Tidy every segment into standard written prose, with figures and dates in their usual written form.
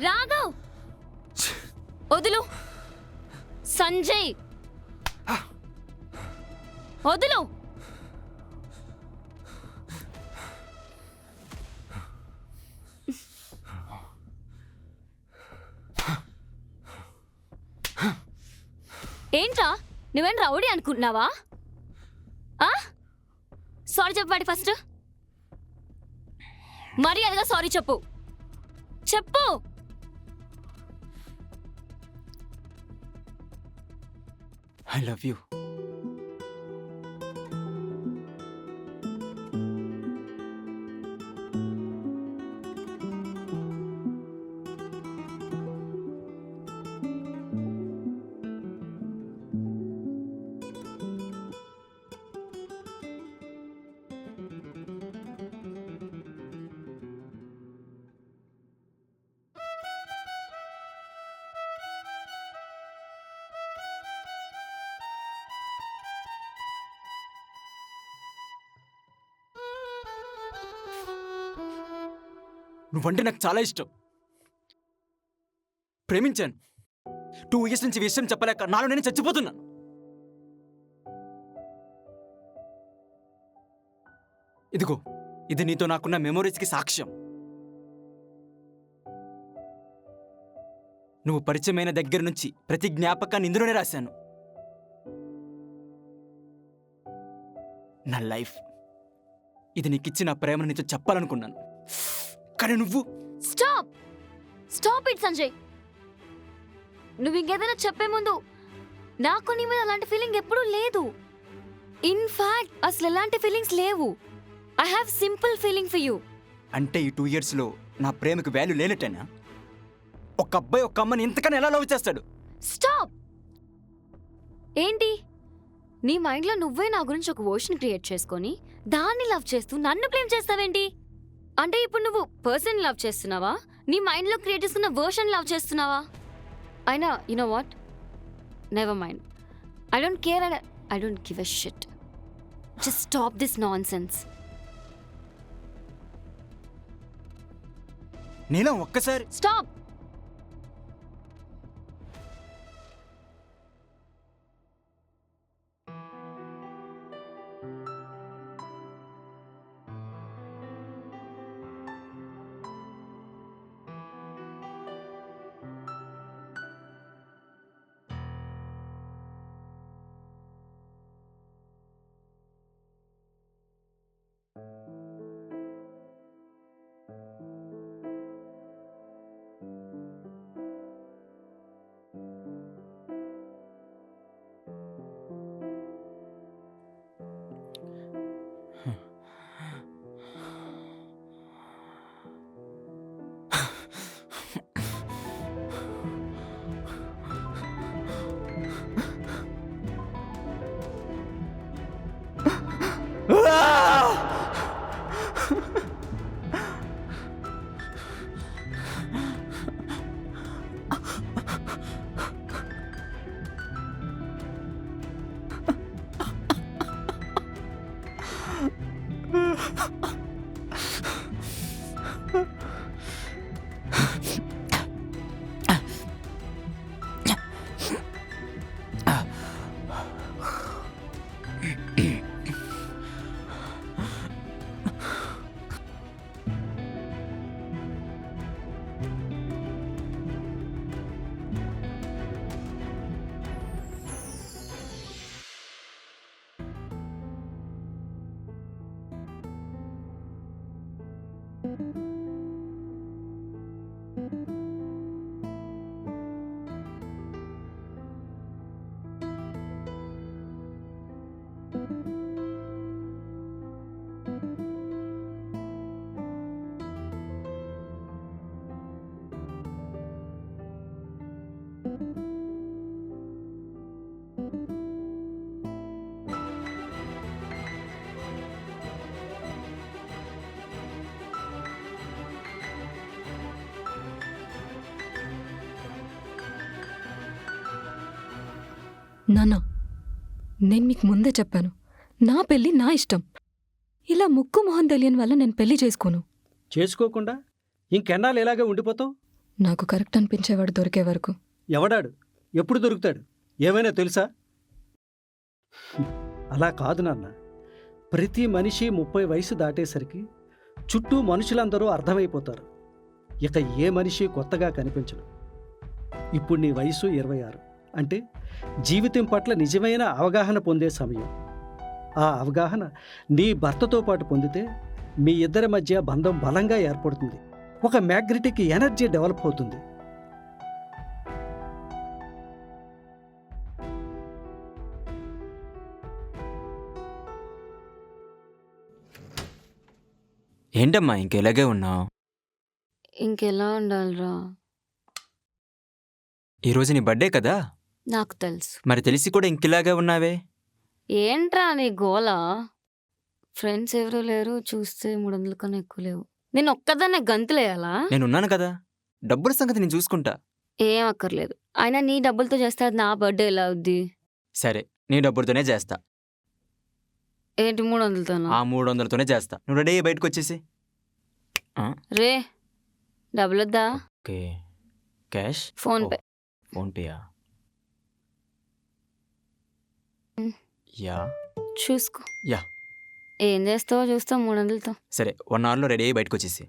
రాఘవ్ వదులు. సంజయ్ వదులు. ఏంట్రా నువ్వేం రౌడీ అనుకుంటున్నావా? సారీ చెప్పాడు ఫస్ట్. మర్యాదగా సారీ చెప్పు. చెప్పు. I love you. నువ్వంటే నాకు చాలా ఇష్టం. ప్రేమించాను. 2 years నుంచి విషయం చెప్పలేక నాలో నేను చచ్చిపోతున్నాను. ఇదిగో ఇది నీతో నాకున్న మెమోరీస్కి సాక్ష్యం. నువ్వు పరిచయమైన దగ్గర నుంచి ప్రతి జ్ఞాపకాన్ని ఇందులోనే రాశాను. నా లైఫ్ ఇది నీకిచ్చిన ప్రేమను నీతో చెప్పాలనుకున్నాను, కానీ నువ్వు. Stop it Sanjay. నువ్వు ఇంకేదైనా చెప్పే ముందు నాకు నీ మీద అలాంటి ఫీలింగ్ ఎప్పుడూ లేదు. ఇన్ఫాక్ట్ అసలు ఎలాంటి ఫీలింగ్స్ లేవు. I have simple feeling for you. అంటే ఈ 2 yearsలో నా ప్రేమకు వాల్యూ లేనట్టేనా? ఒక అబ్బాయి ఒక అమ్మని ఇంతకన్నా ఎలా లవ్ చేస్తాడు? స్టాప్. ఏంటి నీ మైండ్లో నువ్వే నా గురించి ఒక వర్షన్ క్రియేట్ చేసుకొని దాన్ని లవ్ చేస్తూ నన్ను బ్లేమ్ చేస్తావేంటి? అంటే ఇప్పుడు నువ్వు పర్సన్ లవ్ చేస్తున్నావా, నీ మైండ్లో క్రియేట్ చేసుకున్న వర్షన్ లవ్ చేస్తున్నావా? అయినా you know what, never mind. I don't care and I don't give a shit. Just stop this nonsense. నేను ఒక్కసారి. స్టాప్. నాన్నా, నేను మీకు ముందే చెప్పాను, నా పెళ్ళి నా ఇష్టం. ఇలా ముక్కు మొహం తెలియని వల్ల నేను పెళ్లి చేసుకోను. చేసుకోకుండా ఇంకెన్నాళ్ళు ఇలాగే ఉండిపోతావు? నాకు కరెక్ట్ అనిపించేవాడు దొరికే వరకు. ఎవడాడు ఎప్పుడు దొరుకుతాడు ఏమైనా తెలుసా? అలా కాదు నాన్న. ప్రతి మనిషి 30 వయసు దాటేసరికి చుట్టూ మనుషులందరూ అర్థమైపోతారు. ఇక ఏ మనిషి కొత్తగా కనిపించడు. ఇప్పుడు నీ వయసు 26 అంటే జీవితం పట్ల నిజమైన అవగాహన పొందే సమయం. ఆ అవగాహన నీ భర్తతో పాటు పొందితే మీ ఇద్దరి మధ్య బంధం బలంగా ఏర్పడుతుంది. ఒక మ్యాగ్నెటిక్ ఎనర్జీ డెవలప్ అవుతుంది. ఏంటమ్మా ఇంకెలాగే ఉన్నావు? ఇంకెలా ఉండాలిరా? ఈరోజు నీ బర్త్డే కదా, నాకు తెలుసు. మరి తెలిసి కూడా ఇంకెలాగే ఉన్నావే? ఏంట్రా నీ గోల? ఫ్రెండ్స్ ఎవరూ లేరు, చూస్తే 300 కన్నా ఎక్కువ లేవు. నేను ఒక్కదాన్నే గంతులేయాలా? నేనున్నాను కదా, డబ్బుల సంగతి నేను చూసుకుంటా. ఏం అక్కర్లేదు. అయినా నీ డబ్బులతో చేస్తే అది నా బర్త్డే ఎలా అవుద్ది? సరే, నీ డబ్బులతోనే చేస్తా. ఏంటి 300తోనా? ఆ 300తోనే చేస్తా. నువ్వు రెడీ అయ్యి బయటకు వచ్చేసి. రే డబ్బులొద్దా? Okay, cash? ఫోన్ పే. ఫోన్పేయా? యా చూసుకో. యా. ఏం చేస్తావో చూస్తావు 300తో. సరే, 1 అవర్లో రెడీ అయ్యి బయటకు వచ్చేసి.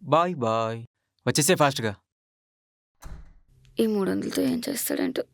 Bye bye. వచ్చేసే ఫాస్ట్గా. ఈ 300తో ఏం చేస్తాడంటూ.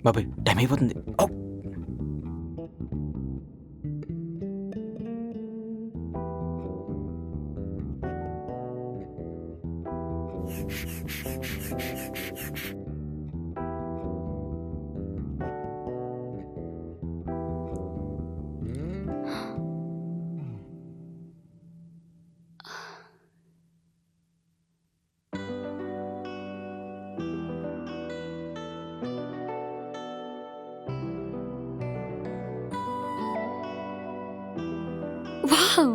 బాబాయ్, టైం అయిపోతుంది. వావ్!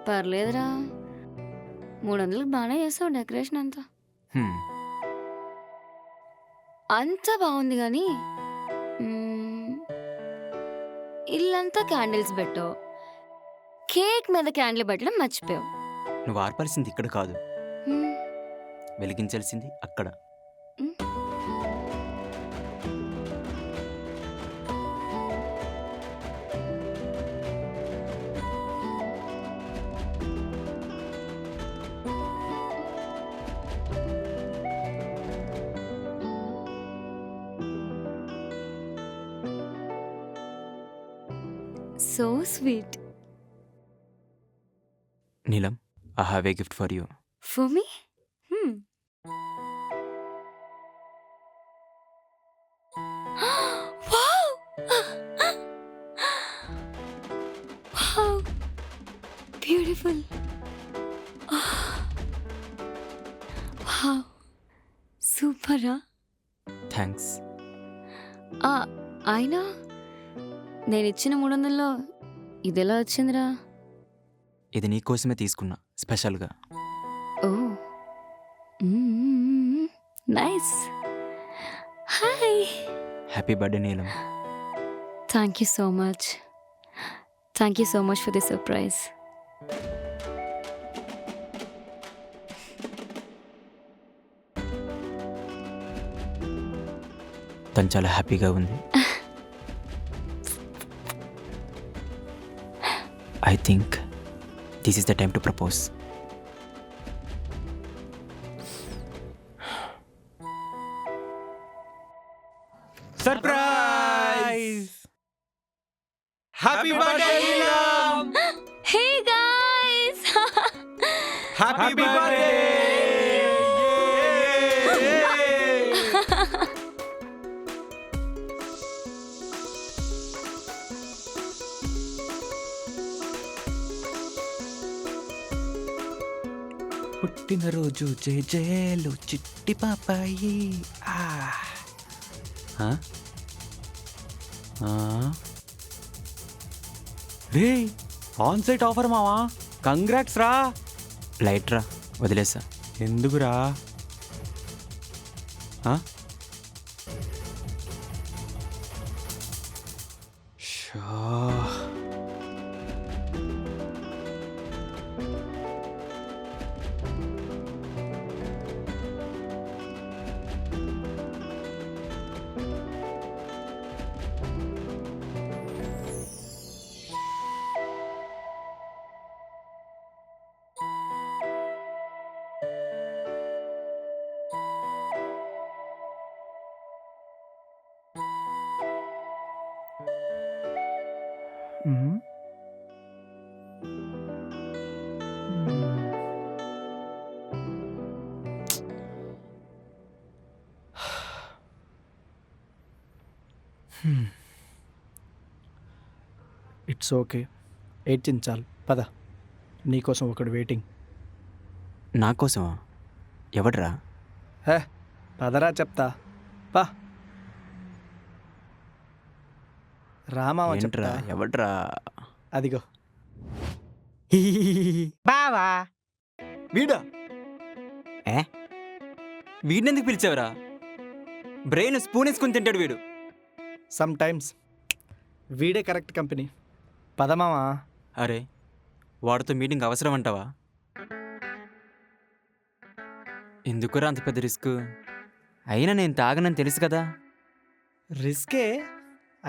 పర్లేదురా, 300కి బాగానే చేస్తావు డెకరేషన్ అంతా. అంతా బాగుంది కానీ ఇల్లంతా క్యాండిల్స్ పెట్టావు, కేక్ మీద క్యాండిల్ పెట్టడం మర్చిపోయావు. నువ్వు ఆర్పాల్సింది ఇక్కడ కాదు, వెలిగించాల్సింది అక్కడ. So sweet. నీలం, I have a gift for you. For me? Wow! Wow! Beautiful. Wow! Super, huh? Thanks. అయినా నేను ఇచ్చిన 300లో ఇదెలా వచ్చిందిరా? ఇది నీకోసమే తీసుకున్నా, స్పెషల్గా. Oh nice. Hi. Happy birthday Neelam. Thank you so much. Thank you so much for the surprise. తను చాలా హ్యాపీగా ఉంది. I think this is the time to propose. Surprise! Happy birthday Neelam! Hey guys. Happy birthday! పుట్టినరోజు జేజేలు చిట్టి పాపాయి. రే on site offer మావా, కంగ్రాట్స్ రా. లైట్ రా, వదిలేసా. ఎందుకురా? ఆ? షా. ఇట్స్ ఓకే, ఏడ్చించాలి. పద, నీకోసం ఒకడు వెయిటింగ్. నా కోసమా? ఎవడ్రా? హే, పదరా చెప్తా. పా రామావ ఏంట్రా? చెప్తా. ఎవడ్రా? అదిగో బావా. వీడా? వీడినెందుకు పిలిచావురా? బ్రెయిన్ స్పూన్ వేసుకుని తింటాడు వీడు. సమ్ టైమ్స్ వీడే కరెక్ట్ కంపెనీ. పదమావా. అరే, వాడితో మీటింగ్ అవసరం అంటావా? ఎందుకురా అంత పెద్ద రిస్క్? అయినా నేను తాగనని తెలుసు కదా. రిస్కే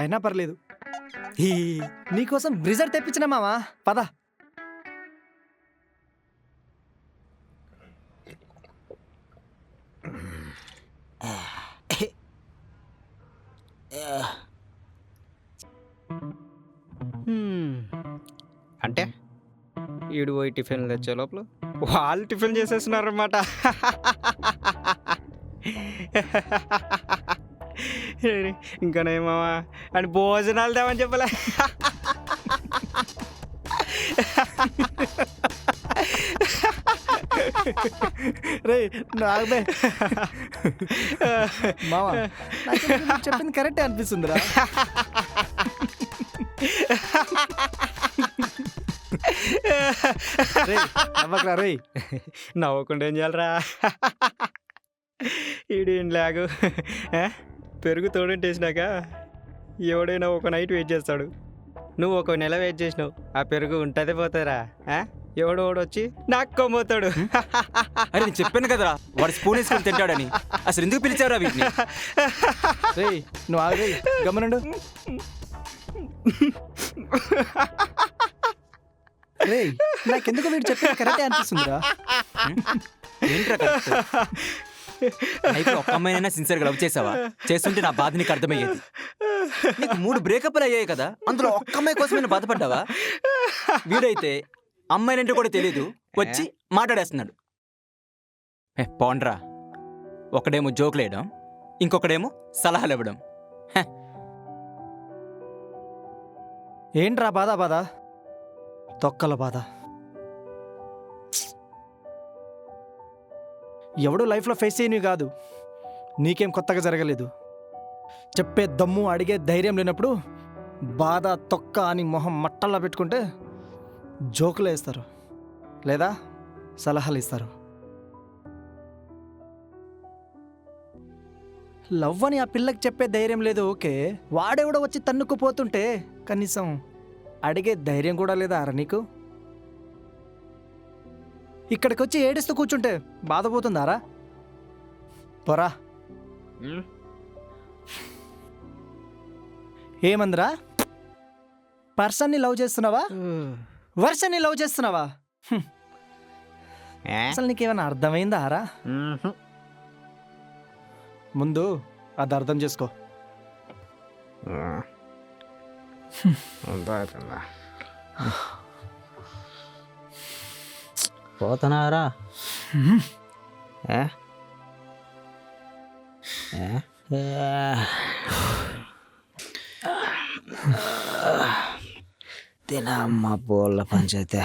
అయినా పర్లేదు. నీకోసం బ్రిజర్ తెప్పించిన మావా. పద. అంటే ఈడు పోయి టిఫిన్ తెచ్చే లోపల వాళ్ళు టిఫిన్ చేసేస్తున్నారన్నమాట. ఇంకానేమావా అని భోజనాలు తేమని చెప్పలే. రే నాగబే మావా, చెప్పింది కరెక్టే అనిపిస్తుందిరా. నవ్వకరా రే. నవ్వకుండా ఏం చేయాలరా? ఈడు ఏం లాగు. పెరుగు తోడంటేసినాక ఎవడైనా ఒక నైట్ వెయిట్ చేస్తాడు. నువ్వు ఒక నెల వెయిట్ చేసినావు, ఆ పెరుగు ఉంటదే పోతారా? ఎవడో వచ్చి నాకు కొమ్మవుతాడు. అరే నేను చెప్పాను కదరా, వాడు స్పూన్ వేసుకొని తింటాడని. అసలు ఎందుకు పిలిచావురా వీటిని? రే నువ్వు ఆగు రే, గమనండు. రే నాకెందుకు వీడు చెప్పేది కరెక్టే అనిపిస్తుందిరా. ఏంట్రా కరెక్ట్? లైఫ్లో ఒక్క అమ్మాయినైనా సిన్సియర్గా లవ్ చేసావా? చేస్తుంటే నా బాధ నీకు అర్థమయ్యేది. నీకు 3 బ్రేకప్లు అయ్యాయి కదా, అందులో ఒక్క అమ్మాయి కోసమైనా బాధపడ్డావా? వీడైతే అమ్మాయినంటే కూడా తెలీదు, వచ్చి మాట్లాడేస్తున్నాడు. పోండ్రా. ఒకడేమో జోకులు వేయడం, ఇంకొకడేమో సలహాలు ఇవ్వడం. ఏంట్రా బాధ? బాధ తొక్కల బాధ. ఎవడూ లైఫ్లో ఫేస్ చేయనివి కాదు. నీకేం కొత్తగా జరగలేదు. చెప్పే దమ్ము, అడిగే ధైర్యం లేనప్పుడు బాధ తొక్క అని మొహం మట్టల్లా పెట్టుకుంటే జోకులు వేస్తారు, లేదా సలహాలు ఇస్తారు. లవ్ అని ఆ పిల్లకి చెప్పే ధైర్యం లేదు, ఓకే. వాడెవడో వచ్చి తన్నుకుపోతుంటే కనీసం అడిగే ధైర్యం కూడా లేదా అరా నీకు? ఇక్కడికి వచ్చి ఏడుస్తూ కూర్చుంటే బాధపోతుందారా? పోరా. ఏమందిరా? పర్సన్ని లవ్ చేస్తున్నావా, వర్షన్ని లవ్ చేస్తున్నావా? అసలు నీకేమైనా అర్థమైందా రా? ముందు అది అర్థం చేసుకో. పోతున్నారా? తినమ్మ బోళ్ళ పంచైతే.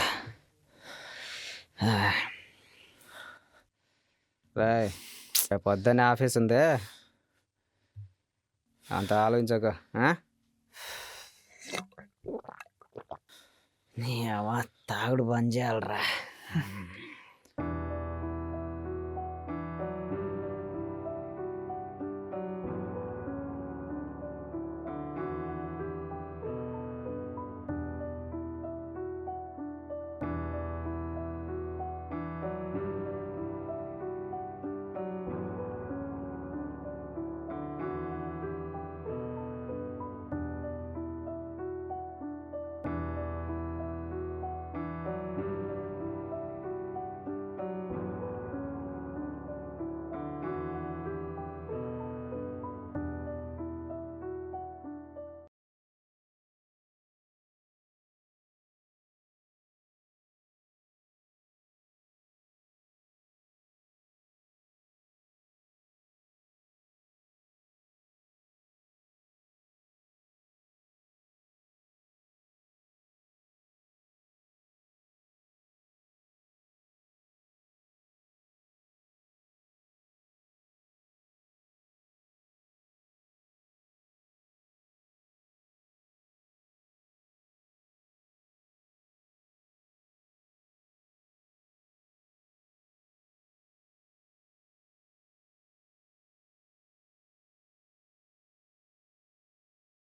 రాయ్, పొద్దున్నే ఆఫీస్ ఉంది, అంత ఆలోచించక. నీ అమ్మ తాగుడు బంద్ చేయాలరా.